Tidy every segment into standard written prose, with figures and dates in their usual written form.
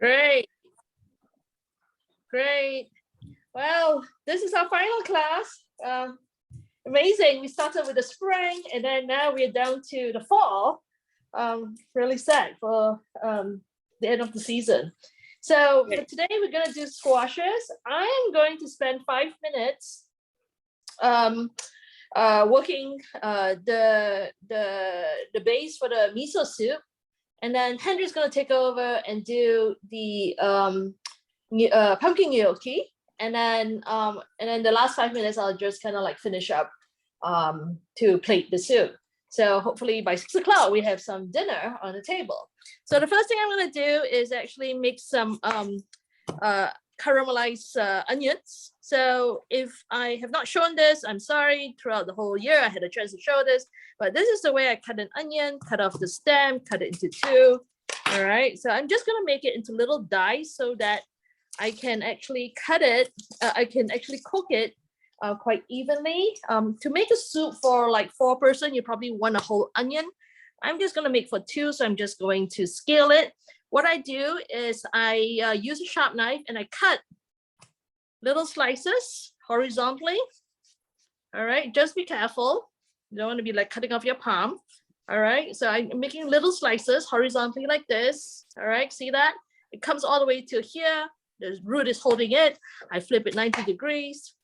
Great. Great. Well, this is our final class. Amazing. We started with the spring and then now we're down to the fall. Really sad for the end of the season. So for today, we're going to do squashes. I am going to spend 5 minutes working the base for the miso soup. And then Henry's going to take over and do the pumpkin gnocchi. And then the last 5 minutes, I'll just kind of like finish up to plate the soup. So hopefully by 6 o'clock, we have some dinner on the table. So the first thing I'm going to do is actually make some caramelized onions. So if I have not shown this, I'm sorry. Throughout the whole year, I had a chance to show this, but this is the way I cut an onion, cut off the stem, cut it into two. All right, so I'm just going to make it into little dice so that I can actually cut it. I can actually cook it quite evenly. To make a soup for like 4 person, you probably want a whole onion. I'm just going to make for 2, so I'm just going to scale it. What I do is I use a sharp knife and I cut little slices horizontally. All right, just be careful. You don't want to be like cutting off your palm. All right, so I'm making little slices horizontally like this. All right, see that? It comes all the way to here. The root is holding it. I flip it 90 degrees.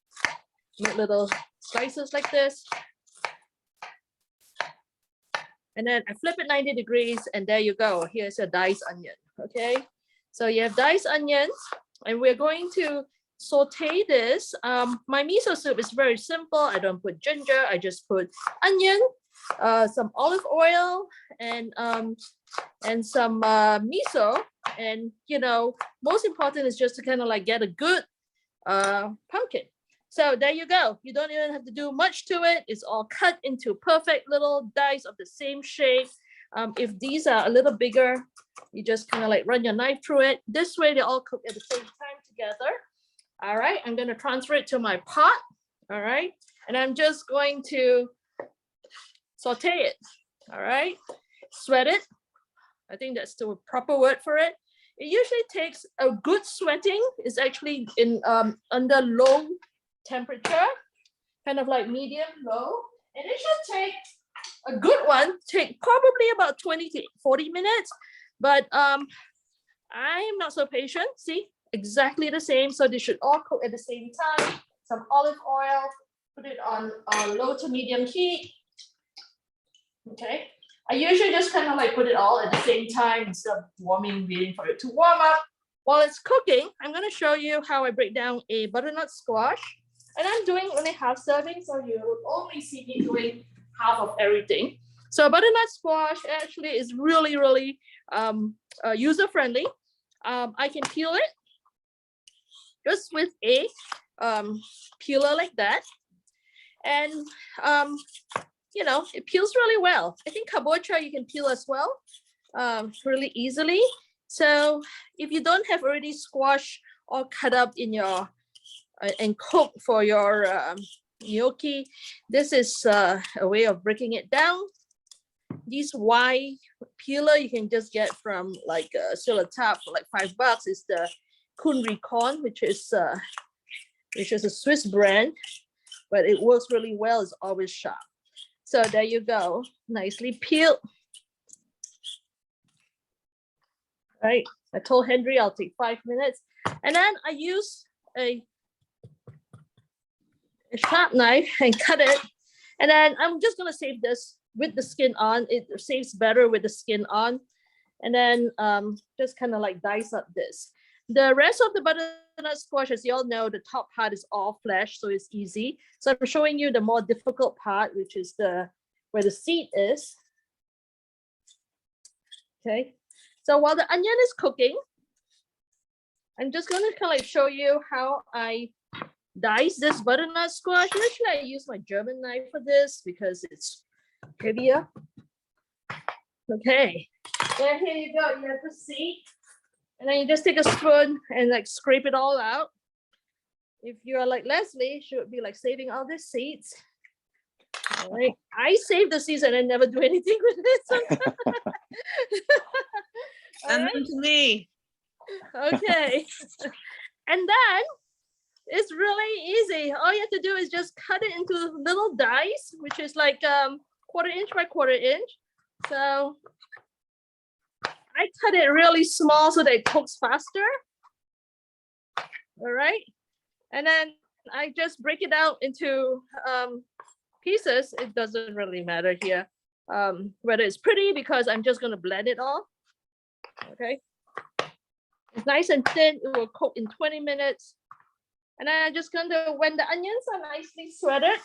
Make little slices like this. And then I flip it 90 degrees and there you go. Here's a diced onion, okay? So you have diced onions and we're going to saute this. My miso soup is very simple. I don't put ginger, I just put onion, some olive oil and some miso. And you know, most important is just to kind of like get a good pumpkin. So there you go. You don't even have to do much to it. It's all cut into perfect little dice of the same shape. If these are a little bigger, you just kind of like run your knife through it. This way they all cook at the same time together. All right, I'm going to transfer it to my pot. All right, and I'm just going to saute it. All right, sweat it. I think that's the proper word for it. It usually takes a good sweating. It's actually in under low temperature, kind of like medium low, and it should take a good one, take probably about 20 to 40 minutes, but I am not so patient. See, exactly the same, so they should all cook at the same time. Some olive oil, put it on low to medium heat. Okay, I usually just kind of like put it all at the same time instead of waiting for it to warm up. While it's cooking, I'm going to show you how I break down a butternut squash. And I'm doing only half serving, so you will only see me doing half of everything. So butternut squash actually is really, really user-friendly. I can peel it just with a peeler like that. And, you know, it peels really well. I think kabocha you can peel as well, really easily. So if you don't have already squash all cut up in your and cook for your gnocchi, this is a way of breaking it down. This Y peeler you can just get from like Tap for like $5. It's the Kunrikon, which is a Swiss brand, but it works really well. It's always sharp. So there you go, nicely peeled. Right, I told Henry I'll take 5 minutes, and then I use a sharp knife and cut it. And then I'm just going to save this with the skin on. It saves better with the skin on. And then just kind of like dice up this. The rest of the butternut squash, as you all know, the top part is all flesh, so it's easy. So I'm showing you the more difficult part, which is where the seed is. Okay. So while the onion is cooking, I'm just going to kind of like show you how I dice this butternut squash. Actually, I use my German knife for this because it's heavier. Okay, then here you go. You have the seed, and then you just take a spoon and like scrape it all out. If you are like Leslie, she would be like saving all the seeds. All right, I save the seeds and I never do anything with it. And then to me. Okay. And then it's really easy. All you have to do is just cut it into little dice, which is like 1/4 inch by 1/4 inch. So I cut it really small so that it cooks faster. All right. And then I just break it out into pieces. It doesn't really matter here whether it's pretty because I'm just going to blend it all. Okay. It's nice and thin. It will cook in 20 minutes. And then I'm just going to, when the onions are nicely sweated,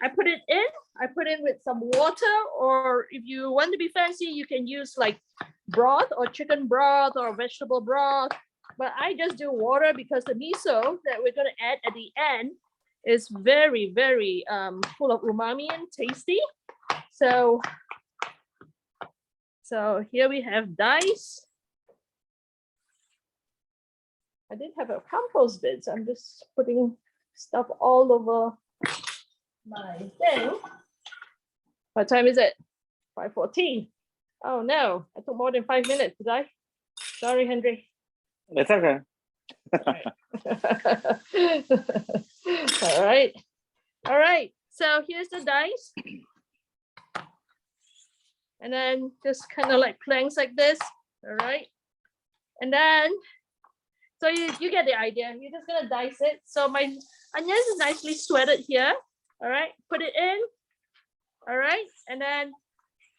I put it in. I put in with some water, or if you want to be fancy, you can use like broth or chicken broth or vegetable broth. But I just do water because the miso that we're going to add at the end is very, very full of umami and tasty. So here we have dice. I did have a compost bin, so I'm just putting stuff all over my thing. What time is it? 5:14. Oh no, I took more than 5 minutes, did I? Sorry, Henry. It's okay. All right. All right. So here's the dice. And then just kind of like planks like this. All right. And then, so you get the idea. You're just going to dice it. So my onions is nicely sweated here. All right. Put it in. All right. And then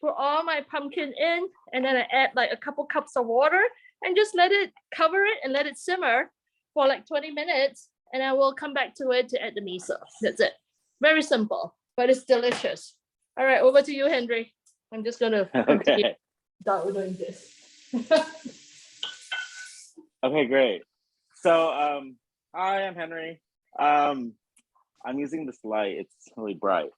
put all my pumpkin in. And then I add like a couple cups of water and just let it cover it and let it simmer for like 20 minutes. And I will come back to it to add the miso. That's it. Very simple, but it's delicious. All right, over to you, Henry. I'm just gonna Okay. start doing this. Okay, great. So hi, I'm Henry. I'm using this light, it's really bright.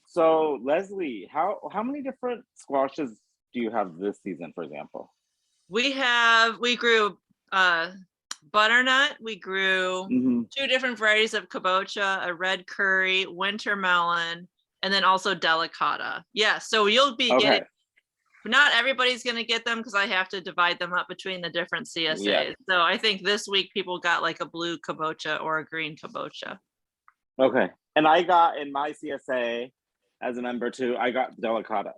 So Leslie, how many different squashes do you have this season, for example? We grew butternut, we grew 2 different varieties of kabocha, a red curry, winter melon, and then also delicata. Yeah, so you'll be getting, not everybody's going to get them because I have to divide them up between the different CSAs. Yeah. So I think this week people got like a blue kabocha or a green kabocha. Okay, and I got in my CSA as a member too, I got delicata.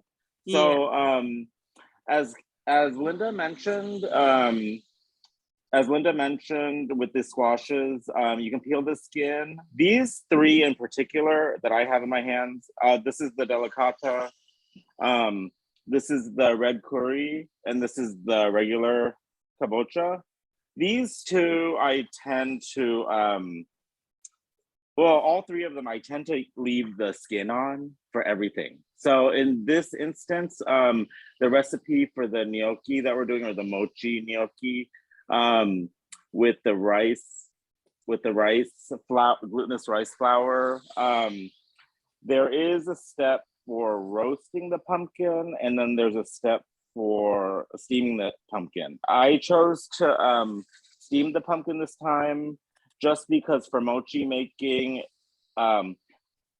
So yeah. As Linda mentioned, with the squashes, you can peel the skin. These 3 in particular that I have in my hands, this is the delicata, this is the red curry, and this is the regular kabocha. These 2, I tend to, well, all 3 of them, I tend to leave the skin on for everything. So in this instance, the recipe for the gnocchi that we're doing, or the mochi gnocchi, with the rice flour, glutinous rice flour, there is a step for roasting the pumpkin, and then there's a step for steaming the pumpkin. I chose to steam the pumpkin this time just because for mochi making,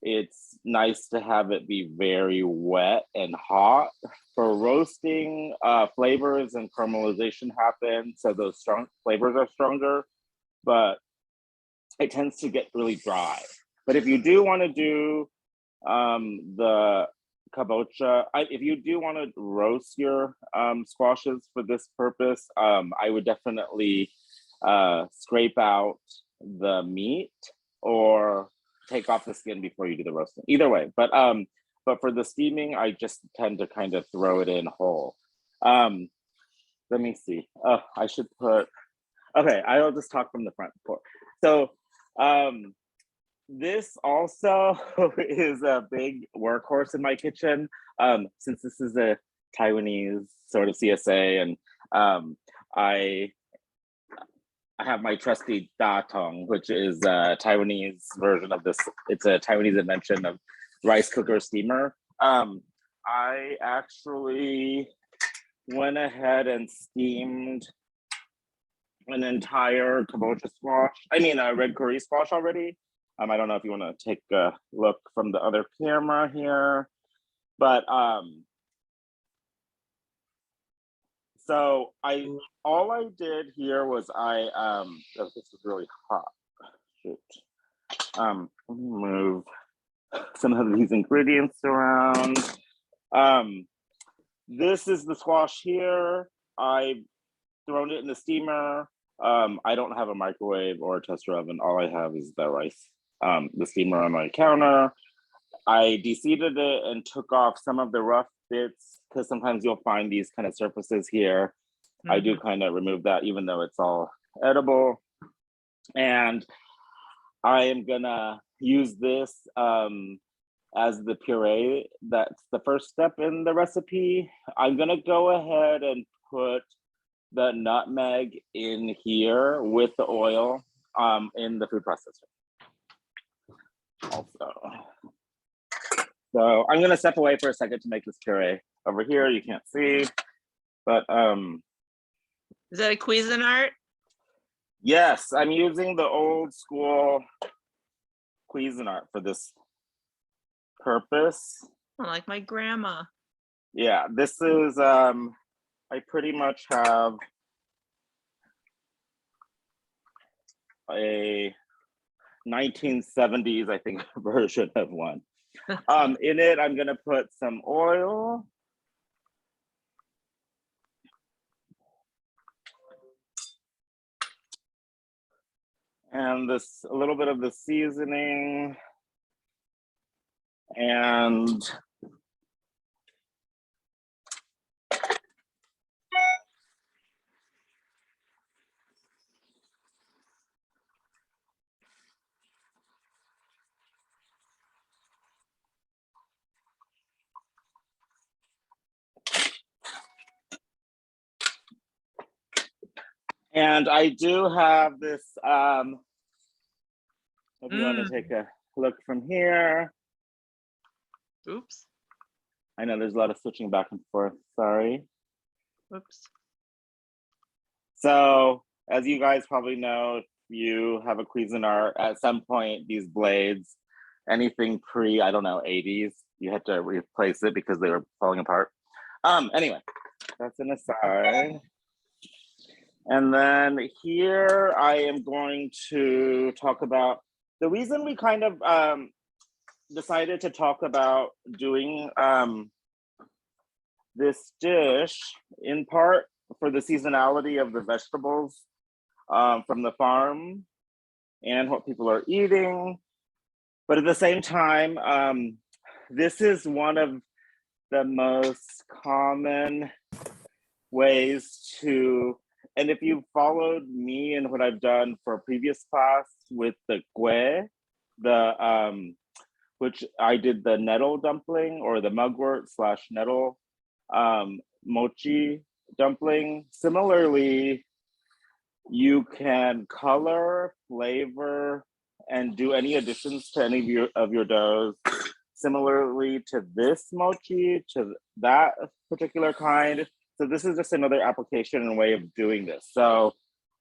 it's nice to have it be very wet and hot. For roasting, flavors and caramelization happen, so those strong flavors are stronger, but it tends to get really dry. But if you do want to do the kabocha, if you do want to roast your squashes for this purpose, I would definitely scrape out the meat or take off the skin before you do the roasting. Either way, but for the steaming, I just tend to kind of throw it in whole. Let me see. Oh, I should put. Okay, I'll just talk from the front. So this also is a big workhorse in my kitchen, since this is a Taiwanese sort of CSA, and I have my trusty da tong, which is a Taiwanese version of this. It's a Taiwanese invention of rice cooker steamer. I actually went ahead and steamed an entire kabocha squash. I mean, a red curry squash already. I don't know if you want to take a look from the other camera here, but So all I did here was oh, this is really hot. Shoot. Let me move some of these ingredients around. This is the squash here. I've thrown it in the steamer. I don't have a microwave or a toaster oven. All I have is the rice, the steamer on my counter. I de-seeded it and took off some of the rough bits because sometimes you'll find these kind of surfaces here. Mm-hmm. I do kind of remove that even though it's all edible. And I am gonna use this as the puree. That's the first step in the recipe. I'm gonna go ahead and put the nutmeg in here with the oil in the food processor. Also. So I'm gonna step away for a second to make this puree. Over here, you can't see, but is that a Cuisinart? Yes, I'm using the old school Cuisinart for this purpose. Like my grandma. Yeah, this is, I pretty much have a 1970s, I think, version of one. In it, I'm gonna put some oil. And this, a little bit of the seasoning. And I do have this, if you want to take a look from here. Oops. I know there's a lot of switching back and forth, sorry. Oops. So, as you guys probably know, if you have a Cuisinart, at some point, these blades, anything pre, I don't know, 80s, you had to replace it because they were falling apart. Anyway, that's an aside. And then here I am going to talk about the reason we kind of decided to talk about doing this dish, in part for the seasonality of the vegetables from the farm and what people are eating. But at the same time, this is one of the most common ways to, and if you followed me and what I've done for a previous class with the gue, which I did the nettle dumpling or the mugwort / nettle mochi dumpling. Similarly, you can color, flavor, and do any additions to any of your doughs. Similarly to this mochi, to that particular kind. So this is just another application and way of doing this. So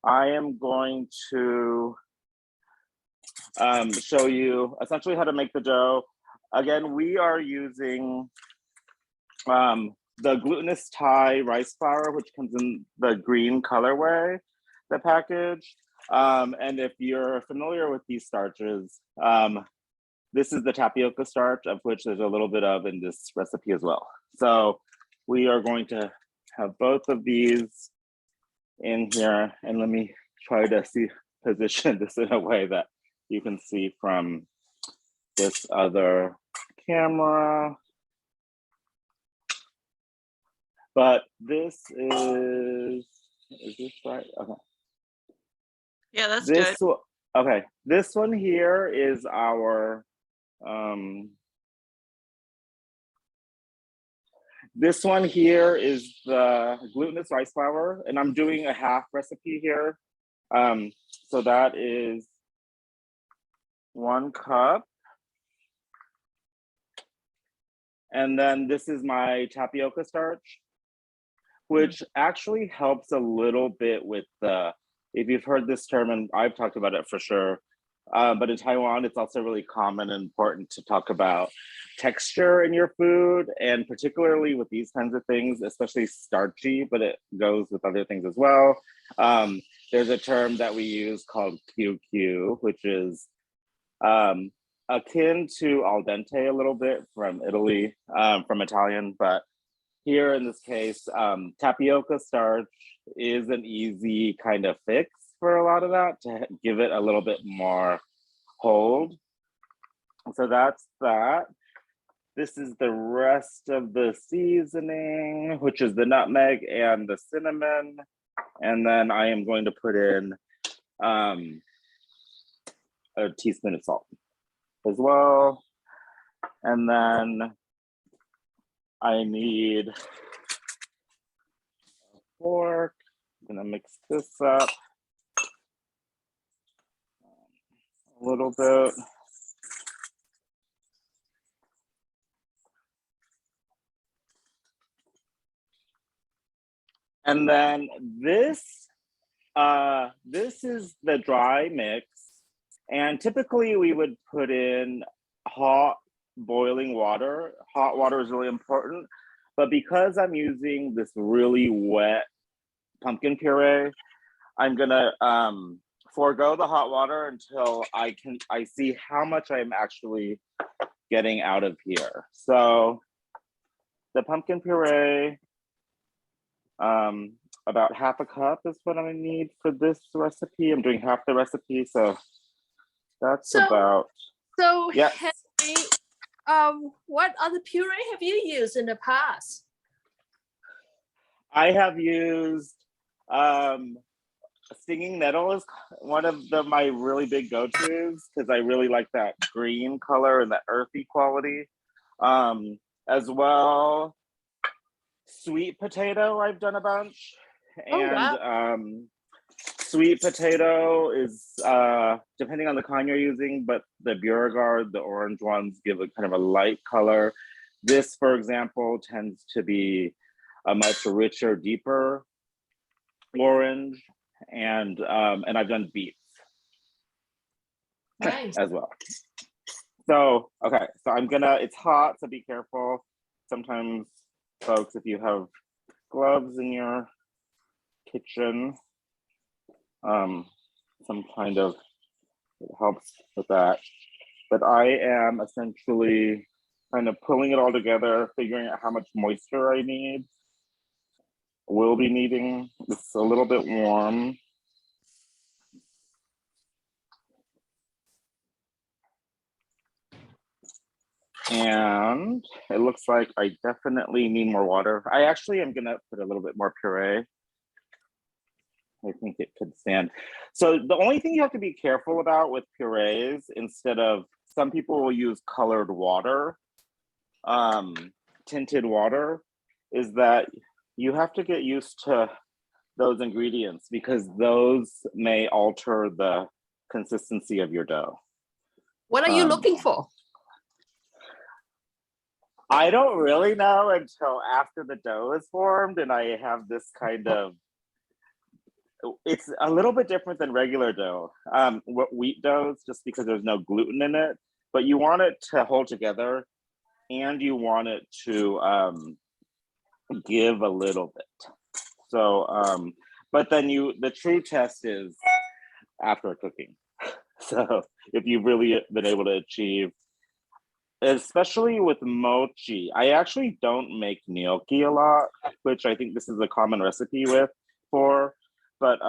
I am going to show you essentially how to make the dough. Again, we are using the glutinous Thai rice flour, which comes in the green colorway, the package. And if you're familiar with these starches, this is the tapioca starch, of which there's a little bit of in this recipe as well. So we are going to have both of these in here, and let me try to position this in a way that you can see from this other camera. But this is this right? Okay. Yeah, that's good. Okay, this one here is our, this one here is the glutinous rice flour, and I'm doing a half recipe here. So that is 1 cup. And then this is my tapioca starch, which actually helps a little bit with the, if you've heard this term, and I've talked about it for sure, but in Taiwan, it's also really common and important to talk about texture in your food, and particularly with these kinds of things, especially starchy, but it goes with other things as well. There's a term that we use called QQ, which is akin to al dente a little bit from Italy, from Italian, but here in this case, tapioca starch is an easy kind of fix for a lot of that to give it a little bit more hold. So that's that. This is the rest of the seasoning, which is the nutmeg and the cinnamon. And then I am going to put in a teaspoon of salt as well. And then I need a fork. I'm gonna mix this up a little bit. And then this is the dry mix. And typically we would put in hot boiling water. Hot water is really important. But because I'm using this really wet pumpkin puree, I'm gonna forego the hot water until I see how much I'm actually getting out of here. So the pumpkin puree, about half a cup is what I'm gonna need for this recipe. I'm doing half the recipe, so that's about. So yeah. Henry, what other puree have you used in the past? I have used stinging nettle is one of my really big go-tos because I really like that green color and that earthy quality. As well, sweet potato I've done a bunch. And wow. Sweet potato is depending on the kind you're using, but the Beauregard, the orange ones, give a kind of a light color. This, for example, tends to be a much richer, deeper orange, and I've done beets Nice. as well. So okay, so it's hot, so be careful. Sometimes, folks, if you have gloves in your kitchen, some kind of, it helps with that. But I am essentially kind of pulling it all together, figuring out how much moisture I need. Will be needing. It's a little bit warm. And it looks like I definitely need more water. I actually am gonna put a little bit more puree. I think it could stand. So the only thing you have to be careful about with purees, instead of, some people will use colored water, tinted water, is that you have to get used to those ingredients because those may alter the consistency of your dough. What are you looking for? I don't really know until after the dough is formed and I have this kind of, it's a little bit different than regular dough, wheat doughs, just because there's no gluten in it, but you want it to hold together and you want it to give a little bit. So, but then the true test is after cooking. So if you've really been able to achieve, especially with mochi, I actually don't make gnocchi a lot, which I think this is a common recipe but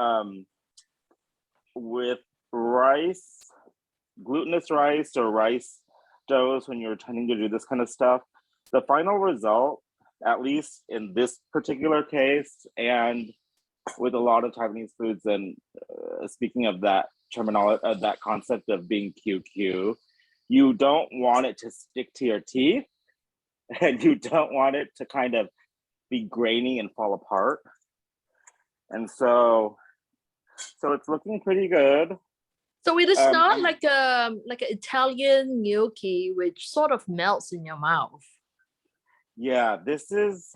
with rice, glutinous rice or rice doughs, when you're tending to do this kind of stuff, the final result, at least in this particular case, and with a lot of Taiwanese foods, and speaking of that terminology, that concept of being QQ, you don't want it to stick to your teeth, and you don't want it to kind of be grainy and fall apart. And so it's looking pretty good. So it is not like an Italian gnocchi, which sort of melts in your mouth. Yeah, this is,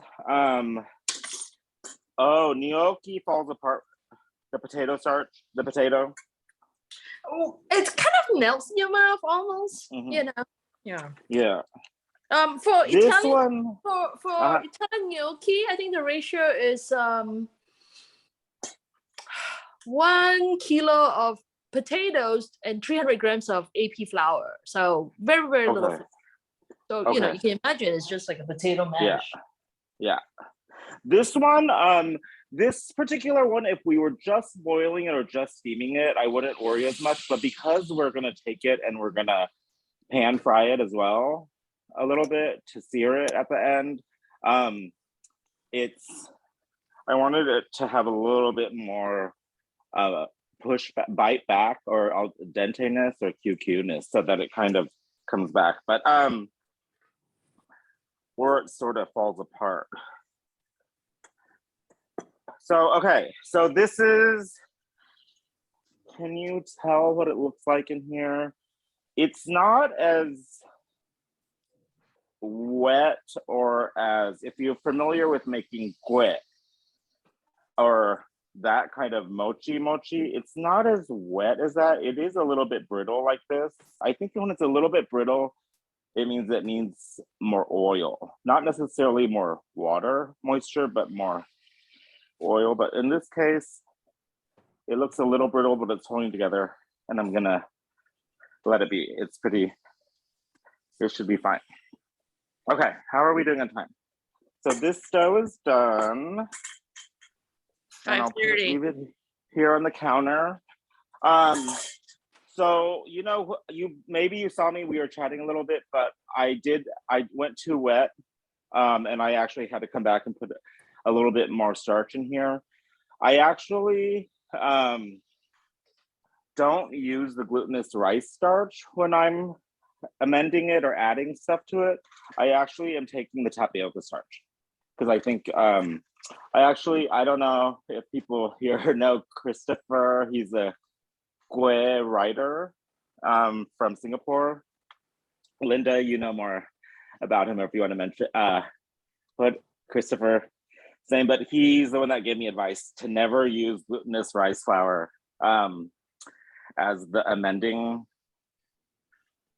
gnocchi falls apart. The potato starch, the potato. Oh, it kind of melts in your mouth almost, you know. Yeah. Yeah. For This Italian one, for Italian gnocchi, I think the ratio is 1 kilo of potatoes and 300 grams of AP flour. So very, very little. okay, So you know, you can imagine it's just like a potato mash. yeah. This one, this particular one, if we were just boiling it or just steaming it, I wouldn't worry as much. But because we're gonna take it and we're gonna pan fry it as well, a little bit to sear it at the end, I wanted it to have a little bit more bite back or al dente-ness or QQ-ness so that it kind of comes back. But where it sort of falls apart. So, okay, so this is, can you tell what it looks like in here? It's not as wet or as, if you're familiar with making guet or that kind of mochi, it's not as wet as that. It is a little bit brittle like this. I think when it's a little bit brittle, it means it needs more oil, not necessarily more water moisture, but more oil. But in this case, it looks a little brittle, but it's holding together, and I'm gonna let it be. It's pretty, it should be fine. Okay, how are we doing on time? So this dough is done. 5:30. Leave it here on the counter. So, you know, maybe you saw me, we were chatting a little bit, but I went too wet, and I actually had to come back and put a little bit more starch in here. I actually don't use the glutinous rice starch when I'm amending it or adding stuff to it. I actually am taking the tapioca starch because I think, I don't know if people here know Christopher. He's a Gue writer from Singapore. Linda, you know more about him, or if you want to mention what Christopher saying, but he's the one that gave me advice to never use glutinous rice flour as the amending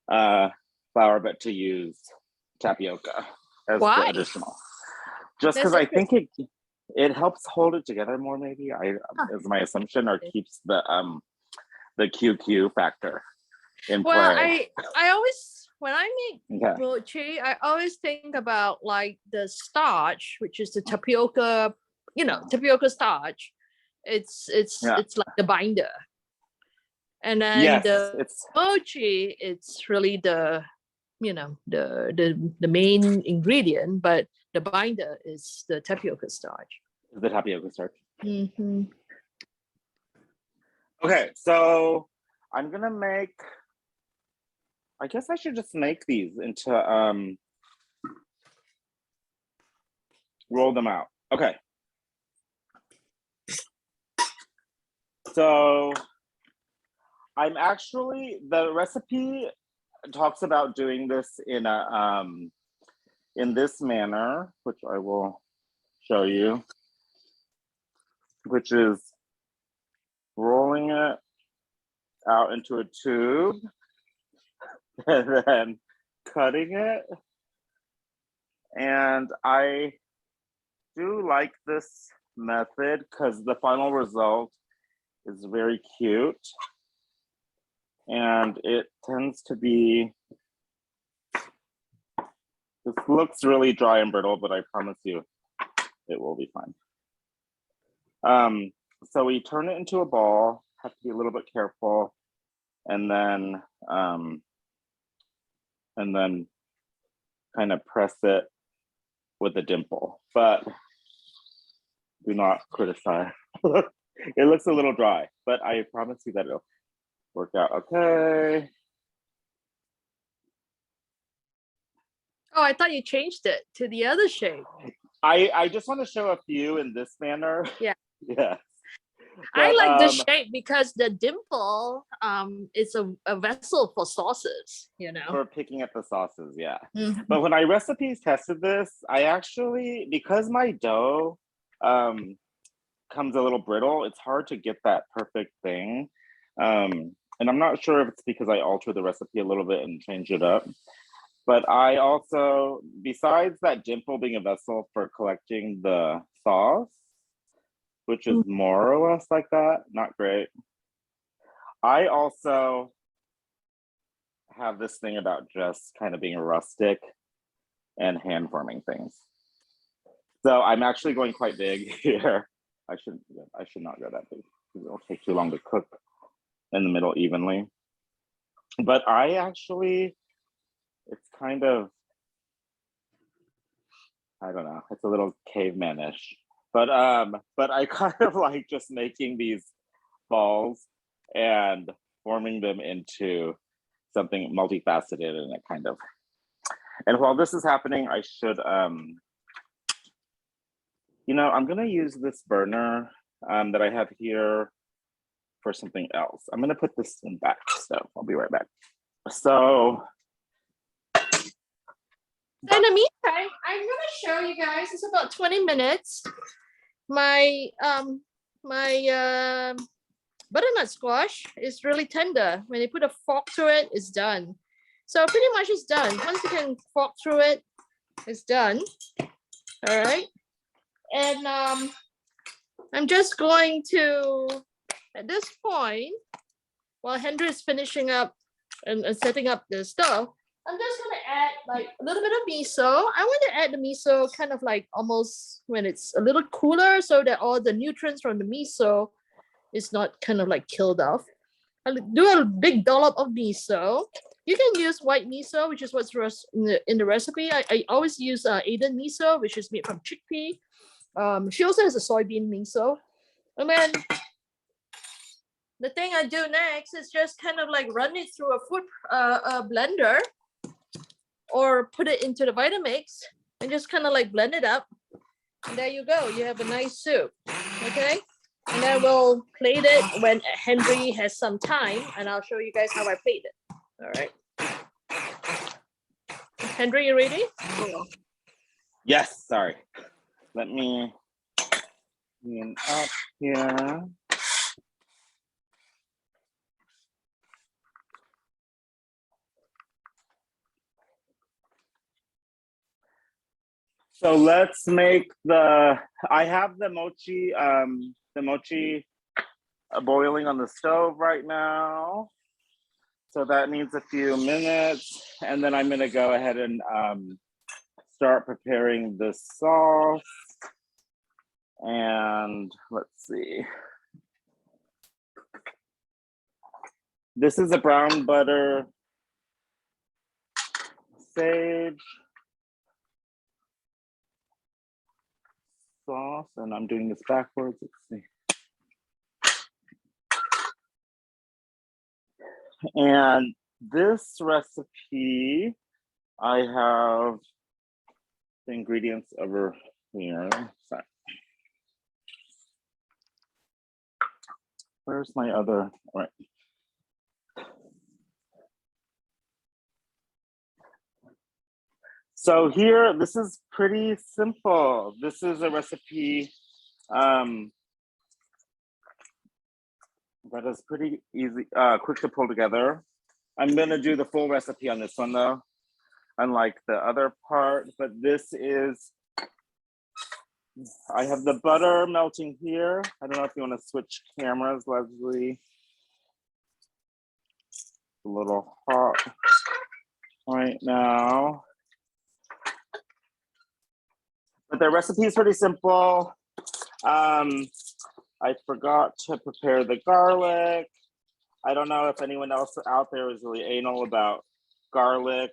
flour, but to use tapioca as the additional. Just because I think it helps hold it together more, maybe, is my assumption, or keeps the QQ factor in play. Well, I always, when I make mochi, I always think about like the starch, which is the tapioca, tapioca starch. It's like the binder. And then it's mochi, it's really the main ingredient, but the binder is the tapioca starch. The tapioca starch. Mm-hmm. Okay, so I'm gonna make, I guess I should just make these into, roll them out. Okay. So I'm actually, the recipe talks about doing this in a, in this manner, which I will show you, which is rolling it out into a tube and then cutting it. And I do like this method because the final result is very cute. And it tends to be, this looks really dry and brittle, but I promise you it will be fine. So we turn it into a ball, have to be a little bit careful, and then kind of press it with a dimple, but do not criticize. It looks a little dry, but I promise you that it'll work out okay. Oh, I thought you changed it to the other shape. I just want to show a few in this manner. Yeah. Yeah. I like the shape because the dimple is a vessel for sauces, For picking up the sauces, yeah. Mm-hmm. But when I recipes tested this, I actually, because my dough comes a little brittle, it's hard to get that perfect thing. And I'm not sure if it's because I altered the recipe a little bit and changed it up. But I also, besides that dimple being a vessel for collecting the sauce, which is more or less like that, not great. I also have this thing about just kind of being rustic and hand forming things. So I'm actually going quite big here. I should not go that big because it'll take too long to cook in the middle evenly. But I actually, it's kind of, I don't know, it's a little caveman-ish. But I kind of like just making these balls and forming them into something multifaceted and it kind of, and while this is happening, I should, you know, I'm gonna use this burner that I have here for something else. I'm gonna put this in back, so I'll be right back. So in the meantime, I'm gonna show you guys, it's about 20 minutes. My butternut squash is really tender. When you put a fork through it, it's done. So pretty much it's done. Once you can fork through it, it's done. All right. And I'm just going to, at this point, while Henry is finishing up and setting up the stove, I'm just gonna add like a little bit of miso. I want to add the miso kind of like almost when it's a little cooler so that all the nutrients from the miso is not kind of like killed off. I'll do a big dollop of miso. You can use white miso, which is what's in the recipe. I always use Aden miso, which is made from chickpea. She also has a soybean miso. And then the thing I do next is just kind of like run it through a food blender or put it into the Vitamix and just kind of like blend it up. And there you go. You have a nice soup. Okay. And then we'll plate it when Henry has some time and I'll show you guys how I plate it. All right. Henry, you ready? Cool. yes, sorry. Let me clean up here. So let's make I have the mochi boiling on the stove right now. So that needs a few minutes. And then I'm gonna go ahead and start preparing the sauce. And let's see. This is a brown butter sage sauce, and I'm doing this backwards. Let's see. And this recipe, I have the ingredients over here. Sorry. Where's my other? All right. So here, this is pretty simple. This is a recipe that is pretty easy, quick to pull together. I'm gonna do the full recipe on this one though, unlike the other part, but this is, I have the butter melting here. I don't know if you wanna switch cameras, Leslie. A little hot right now. But the recipe is pretty simple. I forgot to prepare the garlic. I don't know if anyone else out there is really anal about garlic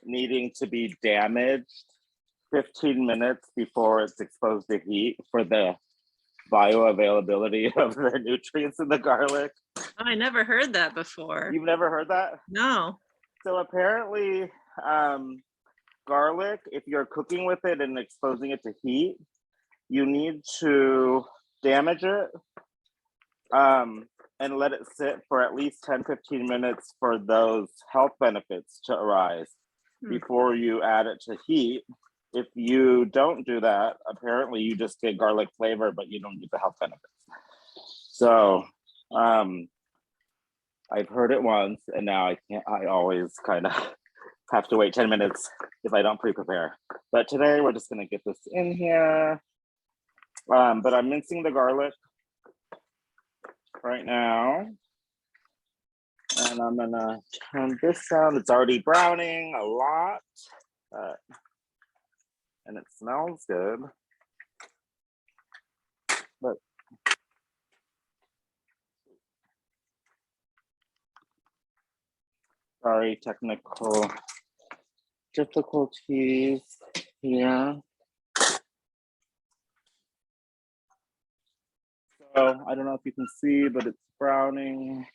needing to be damaged 15 minutes before it's exposed to heat for the bioavailability of the nutrients in the garlic. I never heard that before. You've never heard that? No. So apparently, garlic, if you're cooking with it and exposing it to heat, you need to damage it and let it sit for at least 10-15 minutes for those health benefits to arise before you add it to heat. If you don't do that, apparently you just get garlic flavor, but you don't get the health benefits. So I've heard it once and now I always kind of have to wait 10 minutes if I don't pre-prepare. But today we're just gonna get this in here. But I'm mincing the garlic right now. And I'm gonna turn this on. It's already browning a lot. And it smells good. But sorry, technical difficulties here. So I don't know if you can see, but it's browning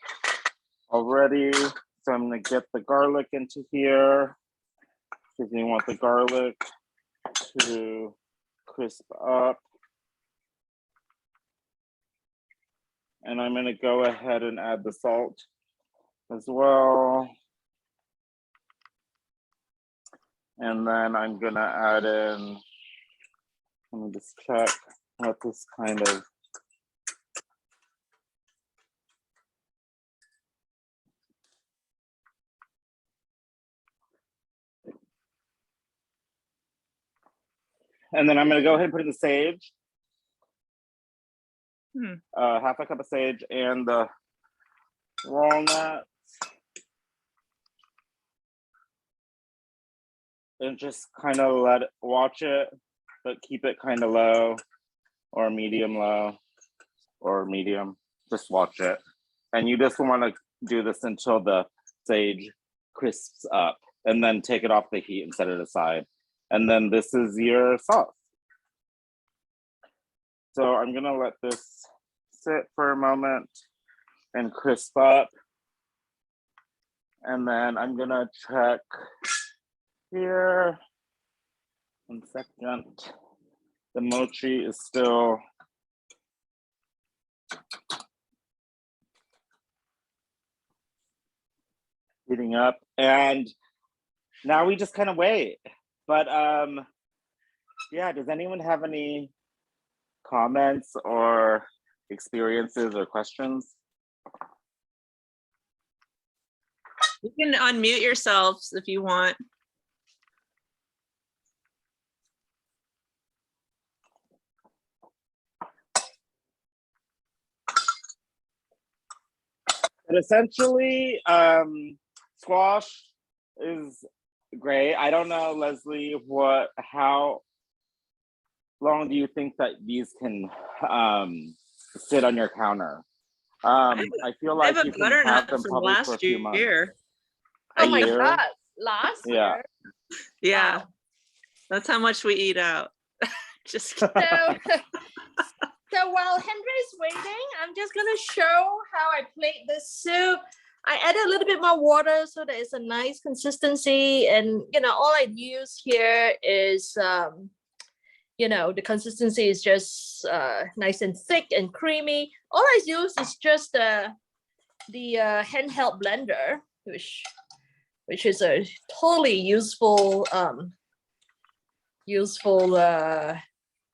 already. So I'm gonna get the garlic into here because you want the garlic to crisp up. And I'm gonna go ahead and add the salt as well. And then I'm gonna add in, let me just check what this kind of, and then I'm gonna go ahead and put in the sage. Half a cup of sage and the walnuts. And just kind of watch it, but keep it kind of low or medium low or medium. Just watch it. And you just want to do this until the sage crisps up and then take it off the heat and set it aside. And then this is your sauce. So I'm gonna let this sit for a moment and crisp up. And then I'm gonna check here. 1 second. The mochi is still heating up. And now we just kind of wait. But yeah, does anyone have any comments or experiences or questions? You can unmute yourselves if you want. But essentially, squash is great. I don't know, Leslie, how long do you think that these can sit on your counter? I feel like I have a you can have butternut them from probably for a last few months. year. Oh my year? God, last Yeah. year. Yeah, Wow. that's how much we eat out. Just kidding. So while Henry's waiting, I'm just gonna show how I plate this soup. I added a little bit more water so that it's a nice consistency, and all I use here is the consistency is just nice and thick and creamy. All I use is just the handheld blender, which is a totally useful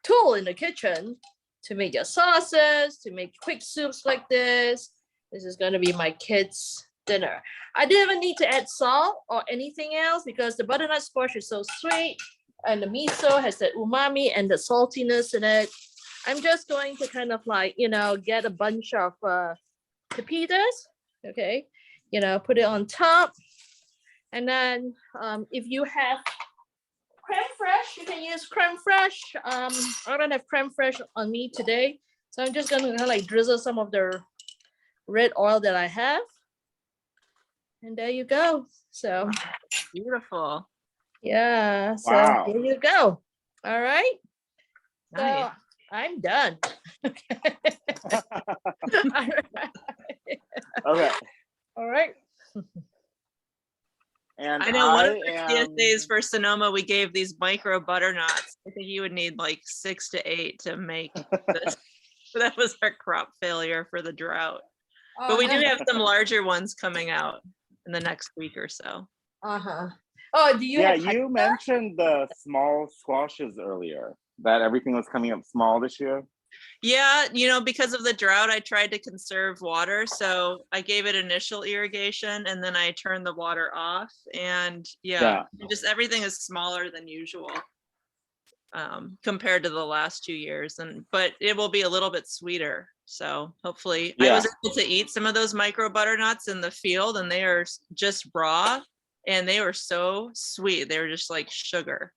tool in the kitchen to make your sauces, to make quick soups like this. This is going to be my kids' dinner. I didn't even need to add salt or anything else because the butternut squash is so sweet and the miso has the umami and the saltiness in it. I'm just going to kind of get a bunch of pepitas, okay? Put it on top. And then if you have creme fraiche, you can use creme fraiche. I don't have creme fraiche on me today, so I'm just gonna drizzle some of the red oil that I have, and there you go. So beautiful. Yeah. So Wow. here you go. All right. Nice. So I'm done. Okay. All right. And I know one of the am... CSAs for Sonoma, we gave these micro butternuts. I think you would need like 6 to 8 to make this. So that was our crop failure for the drought. But we do have some larger ones coming out in the next week or so. Uh-huh. Oh, do you Yeah, have you hyper? mentioned the small squashes earlier, that everything was coming up small this year. Yeah, because of the drought, I tried to conserve water. So I gave it initial irrigation and then I turned the water off. And just everything is smaller than usual compared to the last 2 years. But it will be a little bit sweeter. So hopefully I was able to eat some of those micro butternuts in the field, and they are just raw and they were so sweet. They were just like sugar.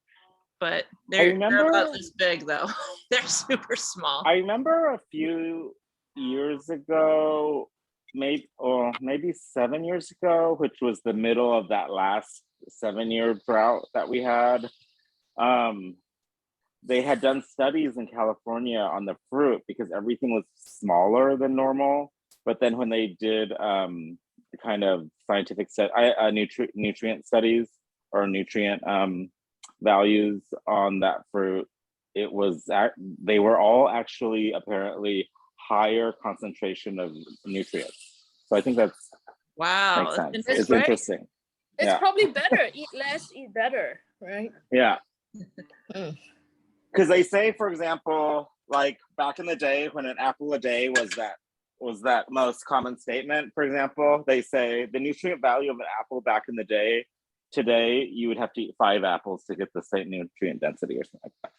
But they're about this big though. They're super small. I remember a few years ago, maybe 7 years ago, which was the middle of that last 7-year drought that we had. They had done studies in California on the fruit because everything was smaller than normal. But then when they did kind of scientific nutrient studies or nutrient values on that fruit, they were all actually apparently higher concentration of nutrients. So I think that's wow, makes sense. It's interesting. It's probably better. Eat less, eat better, right? Yeah. Because they say, for example, like back in the day when an apple a day was that most common statement, for example, they say the nutrient value of an apple back in the day, today you would have to eat 5 apples to get the same nutrient density or something like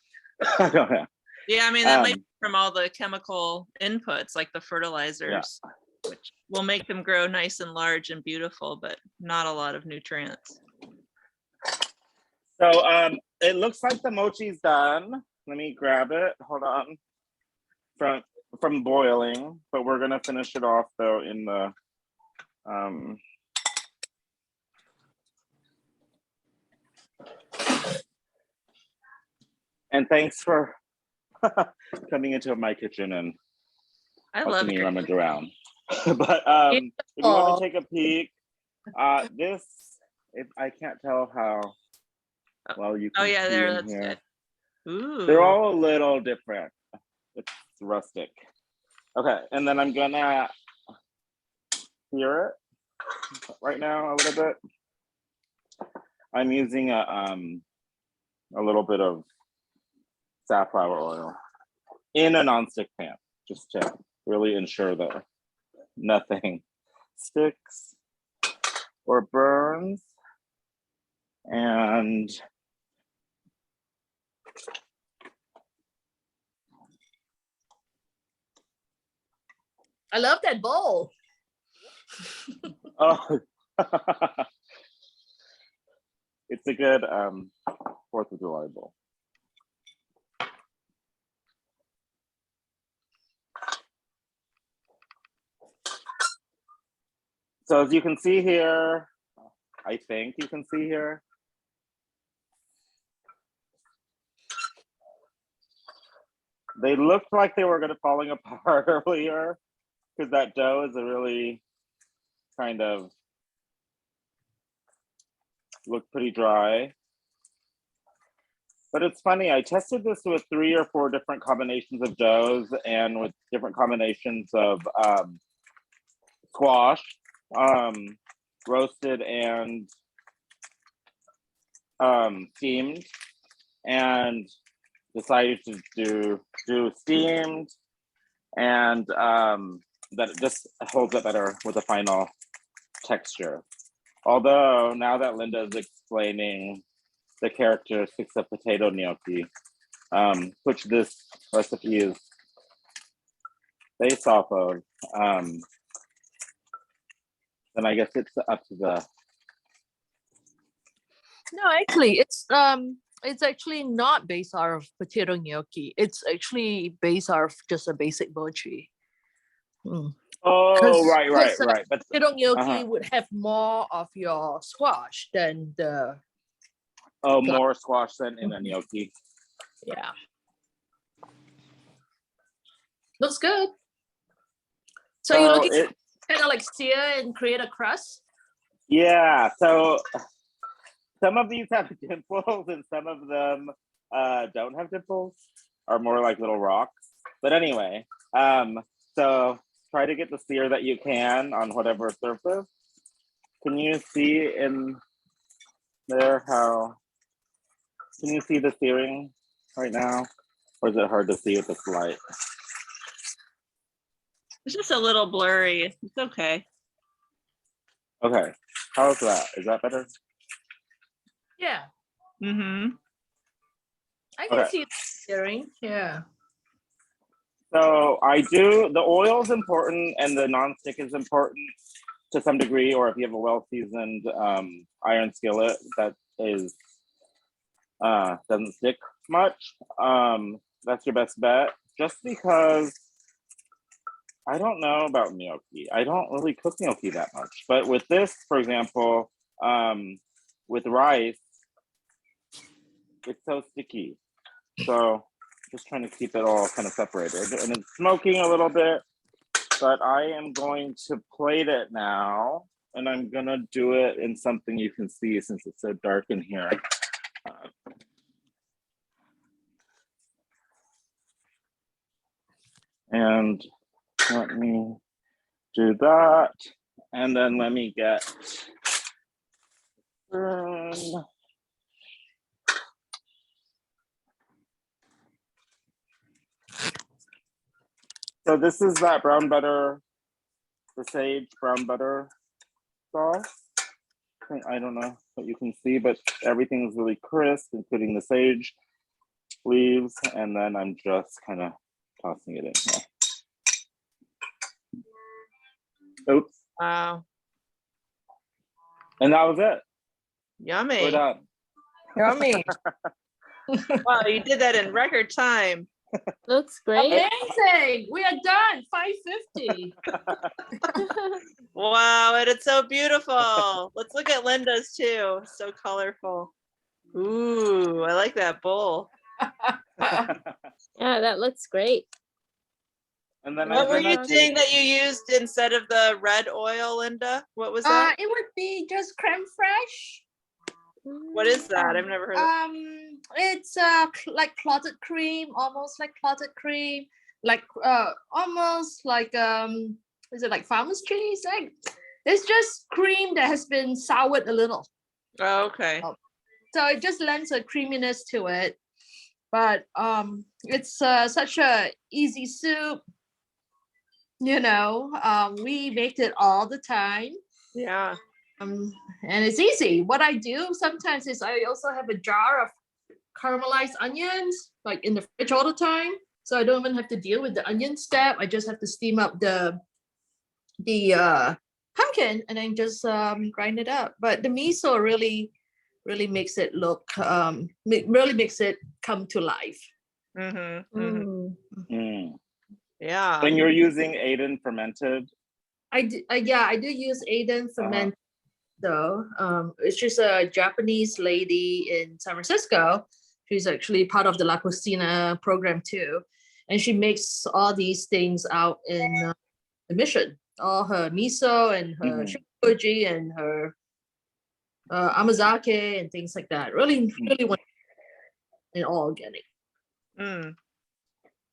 that. I don't know. Yeah, I mean, that might be from all the chemical inputs like the fertilizers, which will make them grow nice and large and beautiful, but not a lot of nutrients. So it looks like the mochi's done. Let me grab it. Hold on. From boiling, but we're gonna finish it off though in the and thanks for coming into my kitchen and helping me rummage around. But if you want to take a peek, I can't tell how well you can see that's here. good. Ooh. They're all a little different. It's rustic. Okay, and then I'm gonna sear it right now a little bit. I'm using a little bit of safflower oil in a nonstick pan, just to really ensure that nothing sticks or burns. And I love that bowl. oh, it's a good 4th of July bowl. So as you can see here, I think you can see here, they looked like they were going to falling apart earlier because that dough is a really kind of look pretty dry. But it's funny, I tested this with 3 or 4 different combinations of doughs and with different combinations of squash, roasted and steamed, and decided to do steamed, and that it just holds up better with the final texture. Although now that Linda is explaining the characteristics of potato gnocchi, which this recipe is based off of, then I guess it's up to the. No, actually, it's actually not based out of potato gnocchi. It's actually based out of just a basic mochi. Oh, right. But potato gnocchi would have more of your squash than the. Oh, more squash than in a gnocchi. Yeah. Looks good. So you're looking to kind of like sear and create a crust? Yeah. So some of these have dimples and some of them don't have dimples, are more like little rocks. But anyway, so try to get the sear that you can on whatever surface. Can you see in there how? Can you see the searing right now? Or is it hard to see with this light? It's just a little blurry. It's okay. Okay, how's that? Is that better? Yeah, Mm-hmm. I can Okay. see it stirring. Yeah. So the oil is important and the nonstick is important to some degree, or if you have a well-seasoned iron skillet that is doesn't stick much, that's your best bet. Just because I don't know about gnocchi. I don't really cook gnocchi that much, but with this, for example, with rice, it's so sticky. So just trying to keep it all kind of separated, and it's smoking a little bit, but I am going to plate it now, and I'm gonna do it in something you can see since it's so dark in here. And let me do that, and then let me get so this is that brown butter, the sage brown butter sauce. I don't know what you can see, but everything is really crisp, including the sage leaves, and then I'm just kind of tossing it in here. Oops. Wow. And that was it. Yummy. We're done. Yummy. Wow, you did that in record time. Looks great. Amazing. We are done. 5:50. Wow, and it's so beautiful. Let's look at Linda's too. So colorful. Ooh, I like that bowl. Yeah, that looks great. And then What were you saying that you used instead of the red oil, Linda? What was that? It would be just creme fraiche. What is that? I've never heard of it. It's like clotted cream, almost like clotted cream, like almost like is it like farmer's cheese? Like it's just cream that has been soured a little. Oh, okay. So it just lends a creaminess to it. But it's such a easy soup. You know, we make it all the time. Yeah. And it's easy. What I do sometimes is I also have a jar of caramelized onions, like in the fridge all the time. So I don't even have to deal with the onion step. I just have to steam up the pumpkin and then just grind it up. But the miso really makes it look really makes it come to life. Mm-hmm. Mm-hmm. Yeah. When you're using Aden fermented, I do use Aden fermented. Though she's a Japanese lady in San Francisco. She's actually part of the La Cocina program too, and she makes all these things out in the Mission. All her miso and her shikoji and her amazake and things like that. Really wonderful and all organic.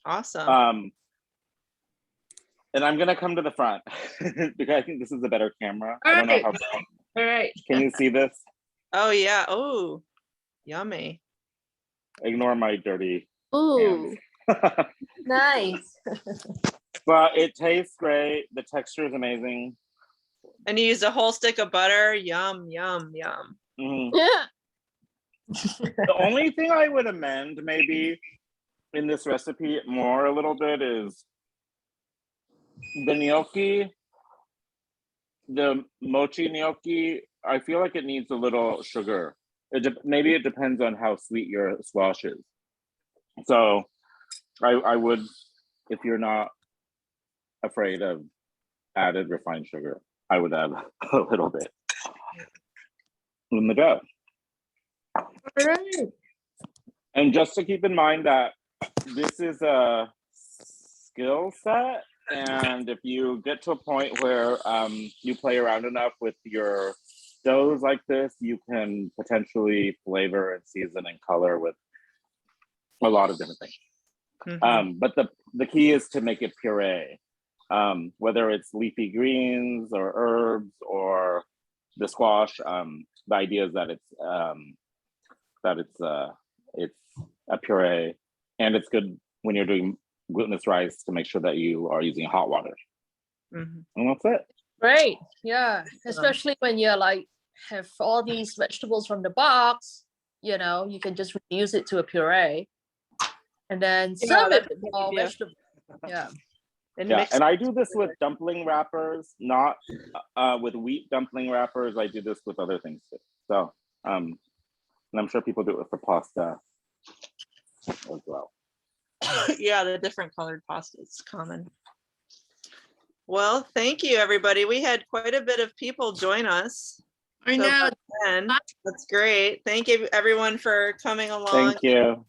Awesome. And I'm gonna come to the front because I think this is a better camera. All I don't know right. how. All right. Can you see this? Oh yeah. Oh, yummy. Ignore my dirty. Ooh, nice. But it tastes great. The texture is amazing. And you used a whole stick of butter. Yum, yum, yum. Yeah. The only thing I would amend maybe in this recipe more a little bit is the gnocchi, the mochi gnocchi. I feel like it needs a little sugar. Maybe it depends on how sweet your squash is. So I would, if you're not afraid of added refined sugar, I would add a little bit in the dough. All right. And just to keep in mind that this is a skill set, and if you get to a point where you play around enough with your doughs like this, you can potentially flavor and season and color with a lot of different things. But the key is to make it puree, whether it's leafy greens or herbs or the squash. The idea is that it's a puree, and it's good when you're doing glutinous rice to make sure that you are using hot water. Mhm. And that's it. Great. Yeah. Especially when you're like have all these vegetables from the box, you know, you can just reduce it to a puree and then serve that's it with a good more idea. vegetables. Yeah. And Yeah, mix and I do this with dumpling wrappers, not with wheat dumpling wrappers. I do this with other things too. So, and I'm sure people do it for pasta as well. yeah, the different colored pasta is common. Well, thank you, everybody. We had quite a bit of people join us. I So know. that's great. Thank you, everyone, for coming along. Thank you.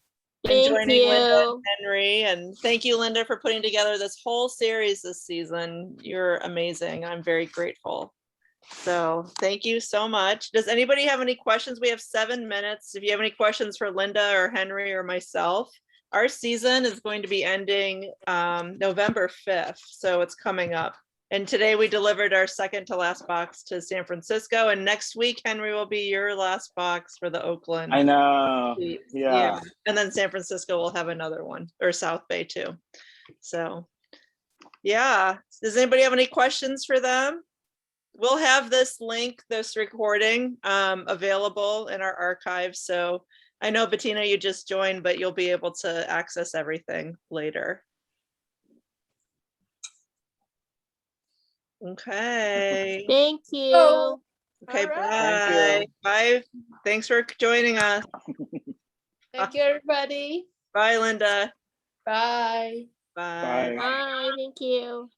And joining Linda and Henry. And thank you, Linda, for putting together this whole series this season. You're amazing. I'm very grateful. So thank you so much. Does anybody have any questions? We have 7 minutes. If you have any questions for Linda or Henry or myself, our season is going to be ending November 5th. So it's coming up. And today we delivered our second to last box to San Francisco. And next week, Henry, will be your last box for the Oakland. I know. Yeah. And then San Francisco will have another one, or South Bay too. So yeah. Does anybody have any questions for them? We'll have this link, this recording available in our archive. So I know, Bettina, you just joined, but you'll be able to access everything later. Okay. Thank you. Okay, All right. bye. Thank you. Bye. Thanks for joining us. Thank you, everybody. Bye, Linda. Bye. Bye. Bye. Bye. Thank you.